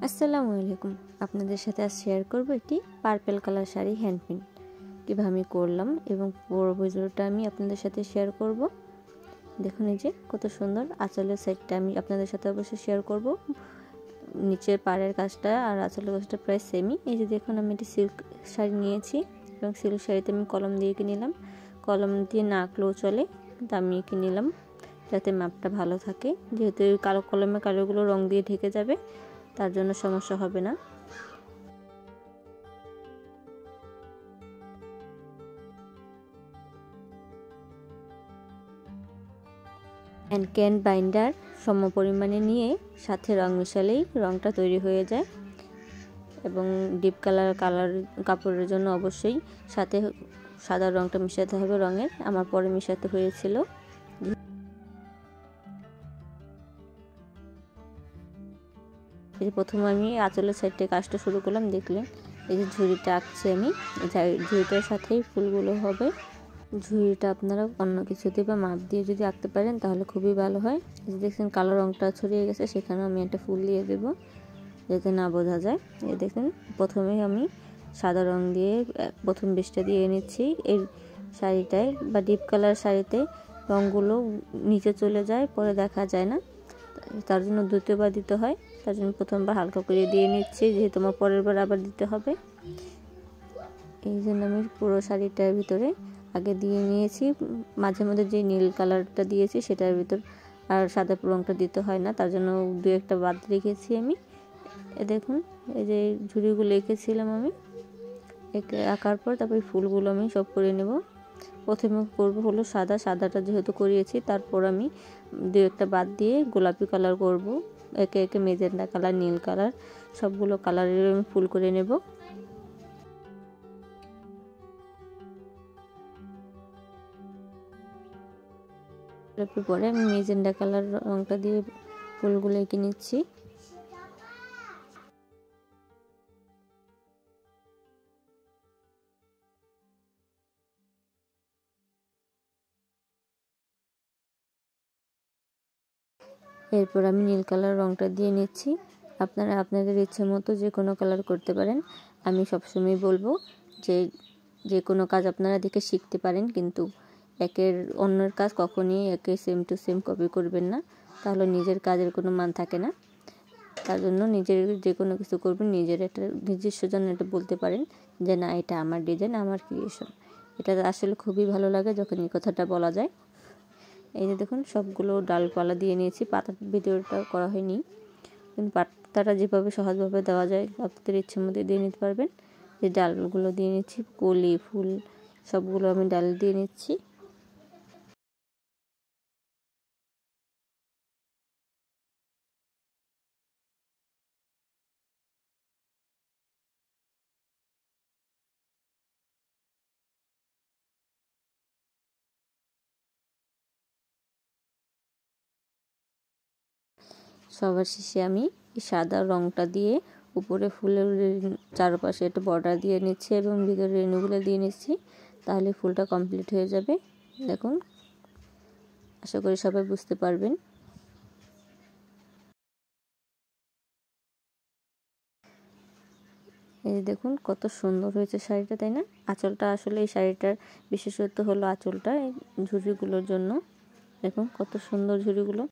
আসসালামু আলাইকুম। আপনাদের সাথে আজ শেয়ার করব একটি purple colour sari hand print কীভাবে আমি করলাম এবং পুরো ভিডিওটা আমি আপনাদের সাথে শেয়ার করব। দেখুন এই যে কত সুন্দর আঁচলের সাইডটা আমি আপনাদের সাথে অবশ্যই শেয়ার করব। নিচের পাড়ের কাজটা আর আঁচলের কাজটা প্রায় সেমই। এই যে দেখুন আমি একটি সিল্ক শাড়ি নিয়েছি এবং সিল্ক শাড়িতে আমি কলম দিয়ে নিলাম। কলম দিয়ে না আঁকলেও চলে, কিন্তু আমি এঁকে নিলাম যাতে মাপটা ভালো থাকে। যেহেতু কালো কলমে কালোগুলো রং দিয়ে ঢেকে যাবে, তার জন্য সমস্যা হবে না। ক্যান বাইন্ডার সম পরিমাণে নিয়ে সাথে রং মিশালেই রংটা তৈরি হয়ে যায়। এবং ডিপ কালার কাপড়ের জন্য অবশ্যই সাথে সাদা রংটা মিশাতে হবে রঙের। আমার পরে মিশাতে হয়েছিল। প্রথমে আমি আঁচলের সাইডে কাজটা শুরু করলাম। দেখলেন এই যে ঝুড়িটা আঁকছি আমি, ঝুড়িটার সাথেই ফুলগুলো হবে। ঝুড়িটা আপনারা অন্য কিছুতে বা মাপ দিয়ে যদি আঁকতে পারেন তাহলে খুবই ভালো হয়। এই যে দেখছেন কালো রংটা ছড়িয়ে গেছে, সেখানে আমি একটা ফুল দিয়ে দেব যাতে না বোঝা যায়। এই দেখেন প্রথমে আমি সাদা রং দিয়ে প্রথম বেশটা দিয়ে নিচ্ছি। এই শাড়িটায় বা ডিপ কালার শাড়িতে রঙগুলো নিচে চলে যায়, পরে দেখা যায় না, তার জন্য দ্বিতীয়বার দিতে হয়। তার জন্য প্রথমবার হালকা করে দিয়ে নিচ্ছি, যেহেতু আমার পরের বার আবার দিতে হবে। এই জন্য আমি পুরো শাড়িটার ভিতরে আগে দিয়ে নিয়েছি। মাঝে মধ্যে যে নীল কালারটা দিয়েছি সেটার ভিতর আর সাদা রংটা দিতে হয় না, তার জন্য দু একটা বাদ রেখেছি আমি। দেখুন এই যে ঝুড়িগুলো এঁকেছিলাম আমি, আঁকার পর তারপরে ফুলগুলো আমি সব করে নেব। প্রথমে করব হলো সাদাটা যেহেতু করিয়েছি, তারপর আমি দু একটা বাদ দিয়ে গোলাপি কালার করব। একে একে মেজেন্টা কালার, নীল কালার, সবগুলো কালারের আমি ফুল করে নেব। পরে আমি মেজেন্টা কালার রংটা দিয়ে ফুলগুলো এঁকে নিচ্ছি। এরপর আমি নীল কালার রংটা দিয়ে নিচ্ছি। আপনারা আপনাদের ইচ্ছে মতো যে কোনো কালার করতে পারেন। আমি সবসময় বলবো যে কোনো কাজ আপনারা দেখে শিখতে পারেন, কিন্তু অন্যের কাজ কখনই একে সেম টু সেম কপি করবেন না, তাহলে নিজের কাজের কোনো মান থাকে না। তার জন্য নিজের যে কোনো কিছু করবেন নিজের একটা নিজস্ব জন্য এটা বলতে পারেন যে না, এটা আমার ডিজাইন, আমার ক্রিয়েশন। এটা আসলে খুবই ভালো লাগে যখন এই কথাটা বলা যায়। এই যে দেখুন সবগুলো ডালপালা দিয়ে নিয়েছি। পাতার ভিডিওটা করা হয়নি, কিন্তু পাতাটা যেভাবে সহজভাবে দেওয়া যায় আপনাদের ইচ্ছে মতো দিয়ে নিতে পারবেন। যে ডালগুলো দিয়ে নিচ্ছি, কলি ফুল সবগুলো আমি ডাল দিয়ে নিচ্ছি। সবার শেষে আমি সাদা রংটা দিয়ে উপরে ফুলের চারপাশে একটা বর্ডার দিয়ে নিচ্ছি এবং ভিতরে রেণুগুলো দিয়ে নিচ্ছি, তাহলে ফুলটা কমপ্লিট হয়ে যাবে। দেখুন, আশা করি সবাই বুঝতে পারবেন। এই দেখুন কত সুন্দর হয়েছে শাড়িটা, তাই না? আঁচলটা আসলে এই শাড়িটার বিশেষত্ব হলো আঁচলটা, এই ঝুড়িগুলোর জন্য। দেখুন কত সুন্দর ঝুড়িগুলো।